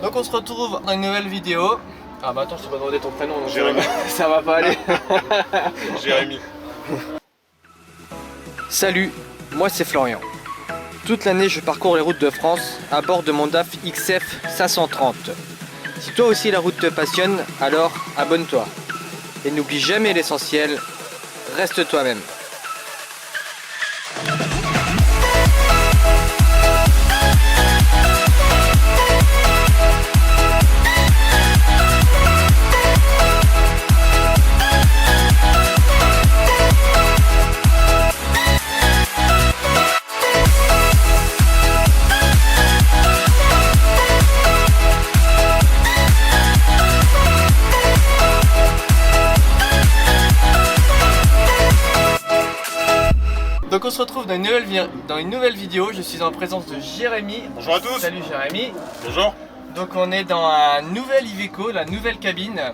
Donc on se retrouve dans une nouvelle vidéo. Ah bah attends, je t'ai pas demandé ton prénom donc Jérémy. ça va pas aller. Jérémy. Salut, moi c'est Florian. Toute l'année je parcours les routes de France à bord de mon DAF XF 530. Si toi aussi la route te passionne, alors abonne-toi. Et n'oublie jamais l'essentiel, reste toi-même. Donc on se retrouve dans une nouvelle vidéo, je suis en présence de Jérémy. Bonjour à tous. Salut Jérémy. Bonjour. Donc on est dans un nouvel Iveco, la nouvelle cabine.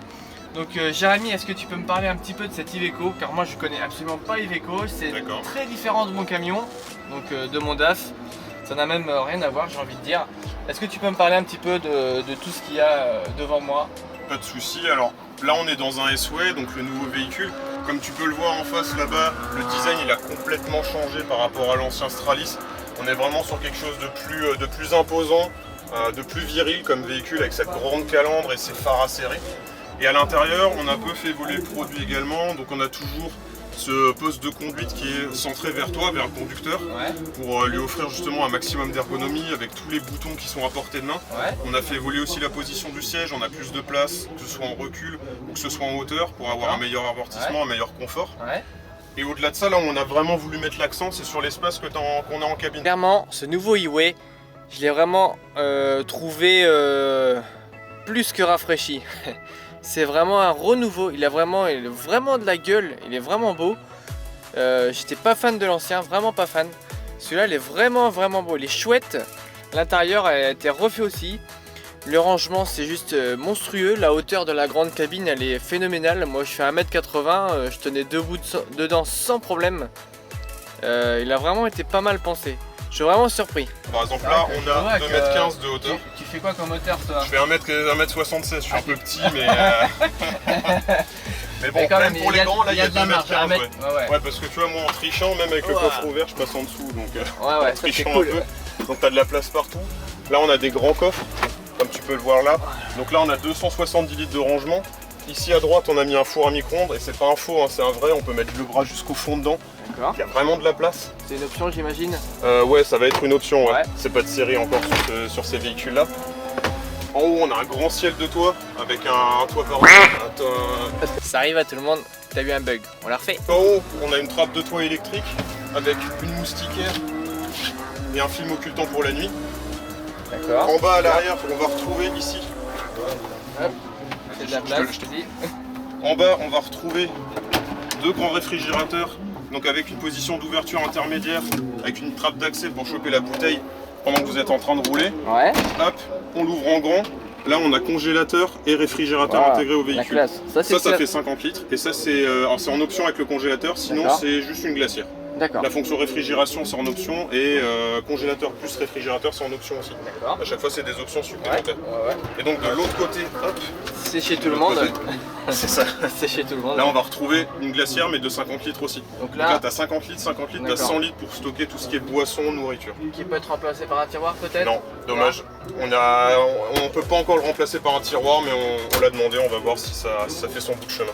Donc Jérémy, est-ce que tu peux me parler un petit peu de cette Iveco? Car moi je connais absolument pas Iveco, c'est très différent de mon camion, donc de mon DAF. Ça n'a même rien à voir, j'ai envie de dire. Est-ce que tu peux me parler un petit peu de tout ce qu'il y a devant moi? Pas de souci. Alors là on est dans un S-Way, donc le nouveau véhicule. Comme tu peux le voir en face là-bas, le design il a complètement changé par rapport à l'ancien Stralis. On est vraiment sur quelque chose de plus imposant, de plus viril comme véhicule avec cette grande calandre et ses phares acérés. Et à l'intérieur, on a un peu fait évoluer le produit également. Donc on a toujours ce poste de conduite qui est centré vers toi, vers le conducteur, pour lui offrir justement un maximum d'ergonomie avec tous les boutons qui sont à portée de main. On a fait évoluer aussi la position du siège, on a plus de place, que ce soit en recul ou que ce soit en hauteur, pour avoir un meilleur amortissement, un meilleur confort. Et au-delà de ça, là où on a vraiment voulu mettre l'accent, c'est sur l'espace qu'on a en cabine. Clairement, ce nouveau E-Way, je l'ai vraiment trouvé plus que rafraîchi. C'est vraiment un renouveau, il a vraiment de la gueule, il est vraiment beau. J'étais pas fan de l'ancien, vraiment pas fan. Celui-là il est vraiment beau, il est chouette. L'intérieur a été refait aussi. Le rangement c'est juste monstrueux, la hauteur de la grande cabine elle est phénoménale. Moi je fais 1m80, je tenais debout dedans sans problème. Il a vraiment été pas mal pensé. Je suis vraiment surpris. Par exemple là on a 2m15 de hauteur. Tu fais quoi comme hauteur toi? Je fais 1m76, je suis un peu petit mais... mais bon, même pour les grands là il y a 2m15. Ouais, parce que tu vois moi en trichant, même avec le coffre ouvert je passe en dessous. Donc ça c'est cool. Un peu. Donc tu as de la place partout. Là on a des grands coffres, comme tu peux le voir là. Donc là on a 270 litres de rangement. Ici à droite on a mis un four à micro-ondes et c'est pas un faux, hein, c'est un vrai, on peut mettre le bras jusqu'au fond dedans. Il y a vraiment de la place. C'est une option j'imagine? Ouais, ça va être une option, c'est pas de série encore sur ces véhicules là. En haut on a un grand ciel de toit avec un toit par Ça arrive à tout le monde, t'as eu un bug, on l'a refait. En haut on a une trappe de toit électrique avec une moustiquaire et un film occultant pour la nuit. D'accord. En bas à l'arrière on va retrouver ici. Hop. C'est de la place, En bas on va retrouver deux grands réfrigérateurs, donc avec une position d'ouverture intermédiaire, avec une trappe d'accès pour choper la bouteille pendant que vous êtes en train de rouler. Hop, on l'ouvre en grand. Là on a congélateur et réfrigérateur intégré au véhicule. Ça fait 50 litres et ça c'est en option avec le congélateur, sinon c'est juste une glacière. La fonction réfrigération c'est en option et congélateur plus réfrigérateur c'est en option aussi. À chaque fois c'est des options supplémentaires. Et donc de l'autre côté, hop, c'est chez tout le monde. C'est ça. C'est chez tout le monde. Là on va retrouver une glacière mais de 50 litres aussi. Donc là tu as 50 litres, tu as 100 litres pour stocker tout ce qui est boisson, nourriture. Qui peut être remplacé par un tiroir peut-être? Non, dommage. On peut pas encore le remplacer par un tiroir mais on l'a demandé, on va voir si ça fait son bout de chemin.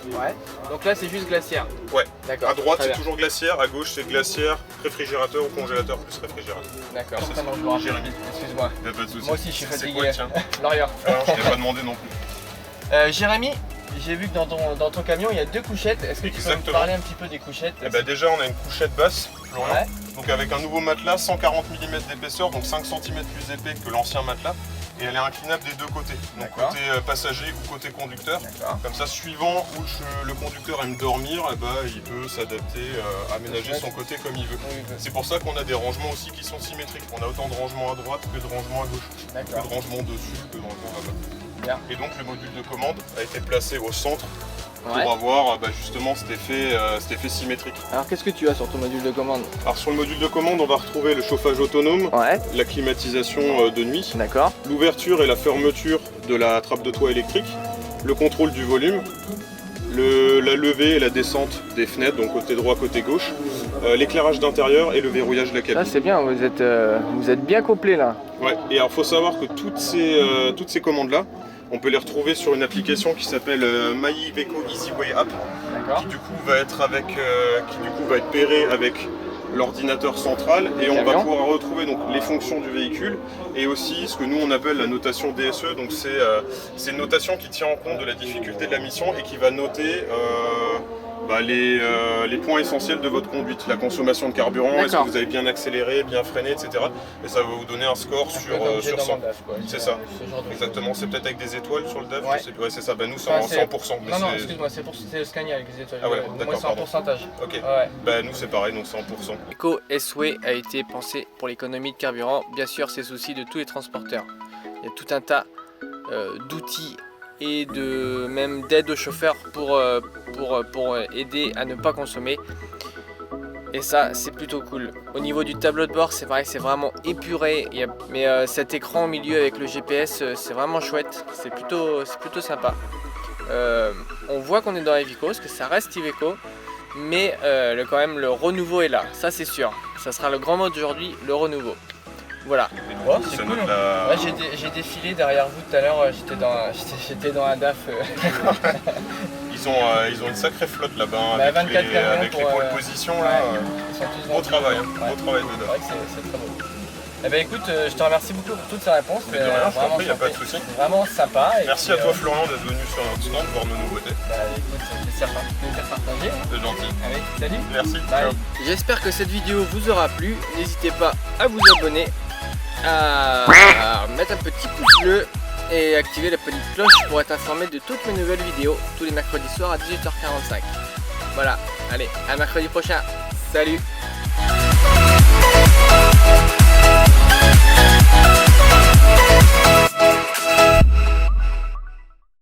Donc là c'est juste glacière? Ouais. À droite c'est toujours glacière, à gauche c'est glacière, réfrigérateur ou congélateur plus réfrigérateur. D'accord. Jérémy. Excuse-moi. Y'a pas de soucis. Moi aussi je suis fatigué. C'est quoi, tiens? L'Orient. Alors, je t'ai pas demandé non plus. Jérémy, j'ai vu que dans ton camion il y a deux couchettes. Est-ce que tu peux me parler un petit peu des couchettes? Déjà on a une couchette basse, donc avec un nouveau matelas 140 mm d'épaisseur, donc 5 cm plus épais que l'ancien matelas. Et elle est inclinable des deux côtés, donc côté passager ou côté conducteur. Comme ça, suivant où le conducteur aime dormir, il peut s'adapter, aménager son côté comme il veut. C'est pour ça qu'on a des rangements aussi qui sont symétriques. On a autant de rangements à droite que de rangements à gauche, que de rangements dessus, que de rangements là-bas. Et donc le module de commande a été placé au centre pour avoir justement cet effet symétrique. Alors qu'est-ce que tu as sur ton module de commande? Alors sur le module de commande, on va retrouver le chauffage autonome, Ouais. la climatisation de nuit, D'accord. l'ouverture et la fermeture de la trappe de toit électrique, le contrôle du volume, la levée et la descente des fenêtres, donc côté droit, côté gauche, l'éclairage d'intérieur et le verrouillage de la cabine. Ça c'est bien, vous êtes bien complet là. Ouais. Et alors faut savoir que toutes ces commandes-là, on peut les retrouver sur une application qui s'appelle MyIveco EasyWay App, D'accord. qui du coup va être pairée avec l'ordinateur central et on va pouvoir retrouver donc les fonctions du véhicule et aussi ce que nous on appelle la notation DSE. Donc c'est une notation qui tient en compte de la difficulté de la mission et qui va noter les points essentiels de votre conduite, la consommation de carburant, est-ce que vous avez bien accéléré, bien freiné, etc. Et ça va vous donner un score sur 100. C'est ça, exactement. C'est peut-être avec des étoiles sur le DAF. Ouais, c'est ça. Nous c'est en 100%. Non, excuse-moi, c'est le Scania avec des étoiles. Ah ouais, moi c'est en pourcentage. Ok. Ouais. Nous c'est pareil, donc 100%. Iveco S-Way a été pensé pour l'économie de carburant. Bien sûr, c'est le souci de tous les transporteurs. Il y a tout un tas d'outils et même d'aide aux chauffeurs pour aider à ne pas consommer. Et ça, c'est plutôt cool. Au niveau du tableau de bord, c'est pareil, c'est vraiment épuré. Mais cet écran au milieu avec le GPS, c'est vraiment chouette. C'est plutôt sympa. On voit qu'on est dans Iveco, parce que ça reste Iveco. Mais quand même, le renouveau est là, ça c'est sûr. Ça sera le grand mot d'aujourd'hui, le renouveau. Voilà. Oh, c'est cool. Ouais, j'ai défilé derrière vous tout à l'heure, j'étais dans un DAF. Ils ont une sacrée flotte là-bas, avec les pôles position là. Ils sont tous beau travail, beau travail de C'est DAF. vrai que c'est très beau. Eh ben écoute, je te remercie beaucoup pour toutes ces réponses. Mais de rien, je t'en prie, il n'y a pas de souci. Vraiment sympa. Merci à toi Florian d'être venu sur notre stand voir nos nouveautés. Écoute, c'est plaisir partagé. C'est gentil. Allez, salut. Merci. Bye. J'espère que cette vidéo vous aura plu. N'hésitez pas à vous abonner, à mettre un petit pouce bleu et activer la petite cloche pour être informé de toutes mes nouvelles vidéos tous les mercredis soirs à 18h45. Voilà, allez, à mercredi prochain. Salut.